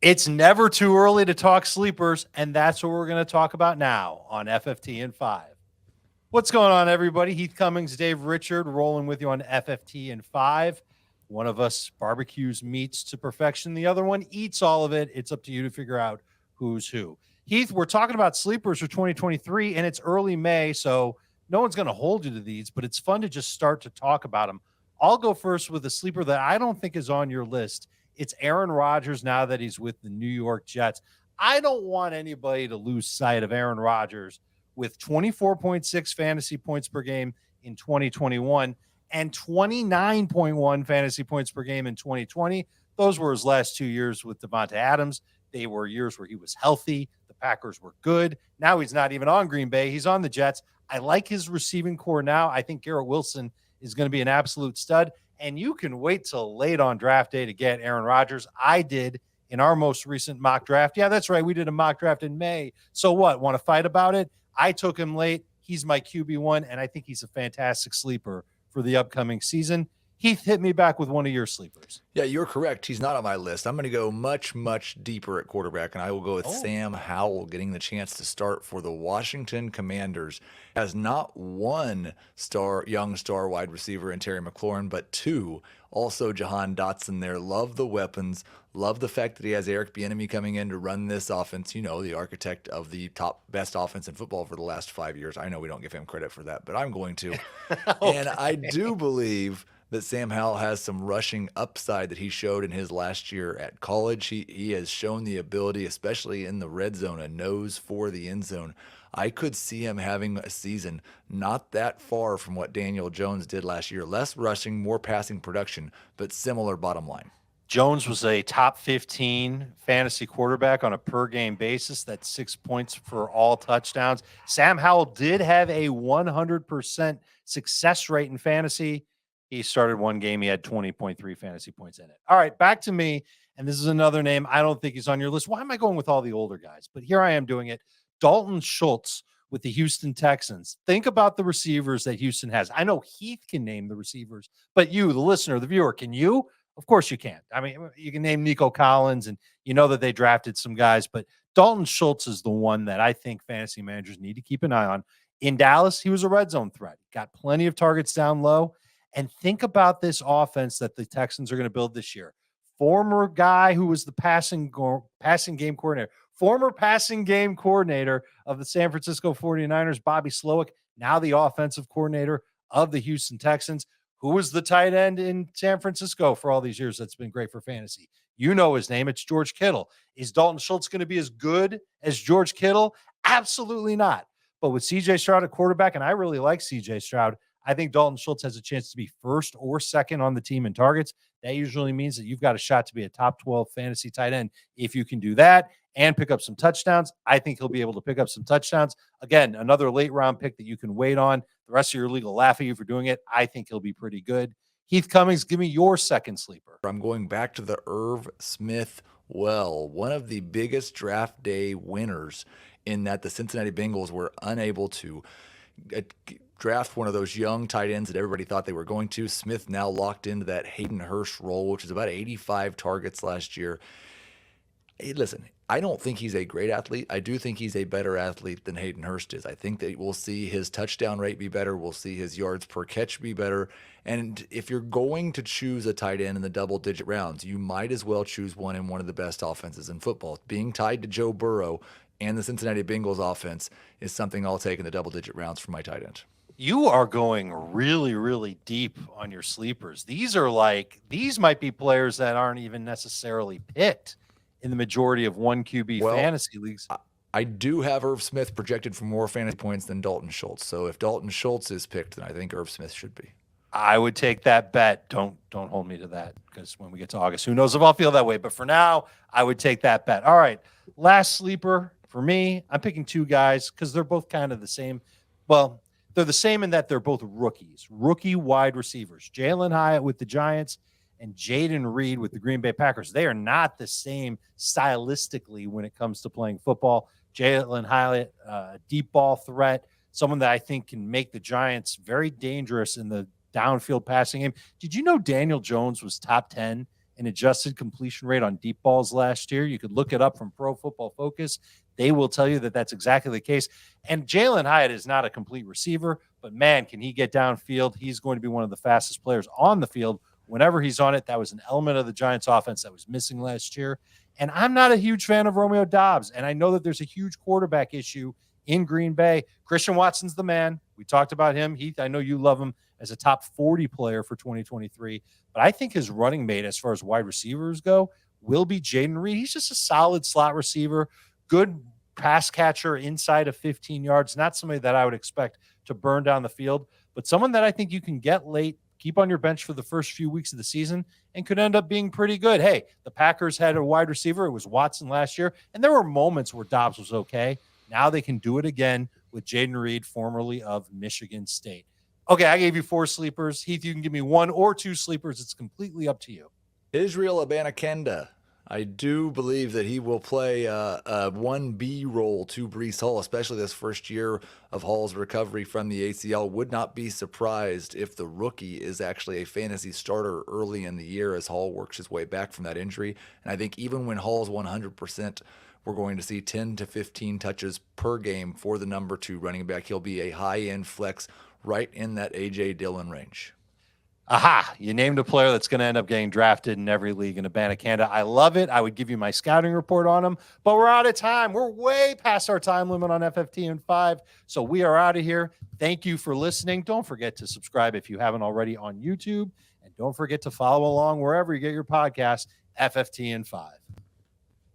It's never too early to talk sleepers, and that's what we're going to talk about now on FFT in 5. What's going on, everybody? Heath Cummings, Dave Richard, rolling with you on FFT in 5. One of us barbecues meats to perfection. The other one eats all of it. It's up to you to figure out who's who. Heath, we're talking about sleepers for 2023, and it's early May, so no one's going to hold you to these, but it's fun to just start to talk about them. I'll go first with a sleeper that I don't think is on your list. It's Aaron Rodgers now that he's with the New York Jets. I don't want anybody to lose sight of Aaron Rodgers with 24.6 fantasy points per game in 2021 and 29.1 fantasy points per game in 2020. Those were his last 2 years with Devonta Adams. They were years where he was healthy. The Packers were good. Now he's not even on Green Bay. He's on the Jets. I like his receiving core now. I think Garrett Wilson is going to be an absolute stud. And you can wait till late on draft day to get Aaron Rodgers. I did in our most recent mock draft. Yeah, that's right. We did a mock draft in May. So what? Want to fight about it? I took him late. He's my QB1, and I think he's a fantastic sleeper for the upcoming season. Heath, hit me back with one of your sleepers. Yeah, you're correct. He's not on my list. I'm going to go much, much deeper at quarterback, and I will go with Sam Howell getting the chance to start for the Washington Commanders as not one young star wide receiver in Terry McLaurin, but two. Also, Jahan Dotson there. Love the weapons. Love the fact that he has Eric Bieniemy coming in to run this offense. You know, the architect of the best offense in football for the last 5 years. I know we don't give him credit for that, but I'm going to. Okay. And I do believe that Sam Howell has some rushing upside that he showed in his last year at college. He has shown the ability, especially in the red zone, a nose for the end zone. I could see him having a season not that far from what Daniel Jones did last year. Less rushing, more passing production, but similar bottom line. Jones was a top 15 fantasy quarterback on a per-game basis. That's 6 points for all touchdowns. Sam Howell did have a 100% success rate in fantasy. He started one game. He had 20.3 fantasy points in it. All right, back to me. And this is another name. I don't think he's on your list. Why am I going with all the older guys? But here I am doing it. Dalton Schultz with the Houston Texans. Think about the receivers that Houston has. I know Heath can name the receivers, but you, the listener, the viewer, can you? Of course you can't. I mean, you can name Nico Collins, and you know that they drafted some guys, but Dalton Schultz is the one that I think fantasy managers need to keep an eye on. In Dallas, he was a red zone threat. Got plenty of targets down low. And think about this offense that the Texans are going to build this year. Former guy who was the passing game coordinator, former passing game coordinator of the San Francisco 49ers, Bobby Slowick, now the offensive coordinator of the Houston Texans. Who was the tight end in San Francisco for all these years? That's been great for fantasy. You know his name. It's George Kittle. Is Dalton Schultz going to be as good as George Kittle? Absolutely not. But with C.J. Stroud at quarterback, and I really like C.J. Stroud, I think Dalton Schultz has a chance to be first or second on the team in targets. That usually means that you've got a shot to be a top 12 fantasy tight end. If you can do that and pick up some touchdowns, I think he'll be able to pick up some touchdowns. Again, another late round pick that you can wait on. The rest of your league will laugh at you for doing it. I think he'll be pretty good. Heath Cummings, give me your second sleeper. I'm going back to the Irv Smith one of the biggest draft day winners in that the Cincinnati Bengals were unable to draft one of those young tight ends that everybody thought they were going to. Smith now locked into that Hayden Hurst role, which is about 85 targets last year. Hey, listen, I don't think he's a great athlete. I do think he's a better athlete than Hayden Hurst is. I think that we'll see his touchdown rate be better. We'll see his yards per catch be better. And if you're going to choose a tight end in the double-digit rounds, you might as well choose one in one of the best offenses in football. Being tied to Joe Burrow and the Cincinnati Bengals offense is something I'll take in the double-digit rounds for my tight end. You are going really, really deep on your sleepers. These might be players that aren't even necessarily picked in the majority of one QB fantasy leagues. I do have Irv Smith projected for more fantasy points than Dalton Schultz. So if Dalton Schultz is picked, then I think Irv Smith should be. I would take that bet. Don't hold me to that, because when we get to August, who knows if I'll feel that way. But for now, I would take that bet. All right, last sleeper for me. I'm picking two guys because they're both kind of the same. Well, they're the same in that they're both rookie wide receivers. Jalen Hyatt with the Giants and Jaden Reed with the Green Bay Packers. They are not the same stylistically when it comes to playing football. Jalen Hyatt, deep ball threat, someone that I think can make the Giants very dangerous in the downfield passing game. Did you know Daniel Jones was top 10 an adjusted completion rate on deep balls last year. You could look it up from Pro Football Focus. They will tell you that that's exactly the case. And Jalen Hyatt is not a complete receiver, but man, can he get downfield? He's going to be one of the fastest players on the field whenever he's on it. That was an element of the Giants offense that was missing last year. And I'm not a huge fan of Romeo Doubs. And I know that there's a huge quarterback issue in Green Bay. Christian Watson's the man. We talked about him. Heath, I know you love him as a top 40 player for 2023. But I think his running mate, as far as wide receivers go, will be Jaden Reed. He's just a solid slot receiver, good pass catcher inside of 15 yards. Not somebody that I would expect to burn down the field, but someone that I think you can get late, keep on your bench for the first few weeks of the season, and could end up being pretty good. Hey, the Packers had a wide receiver. It was Watson last year, and there were moments where Doubs was okay. Now they can do it again with Jaden Reed, formerly of Michigan State. Okay, I gave you 4 sleepers. Heath, you can give me 1 or 2 sleepers. It's completely up to you. Israel Abanikanda. I do believe that he will play a 1B role to Breece Hall, especially this first year of Hall's recovery from the ACL. Would not be surprised if the rookie is actually a fantasy starter early in the year as Hall works his way back from that injury. And I think even when Hall's 100%, we're going to see 10 to 15 touches per game for the number 2 running back. He'll be a high-end flex right in that A.J. Dillon range. Aha, you named a player that's going to end up getting drafted in every league in Abanikanda. I love it. I would give you my scouting report on him, but we're out of time. We're way past our time limit on FFT and 5, so we are out of here. Thank you for listening. Don't forget to subscribe if you haven't already on YouTube, and don't forget to follow along wherever you get your podcast, FFT and 5.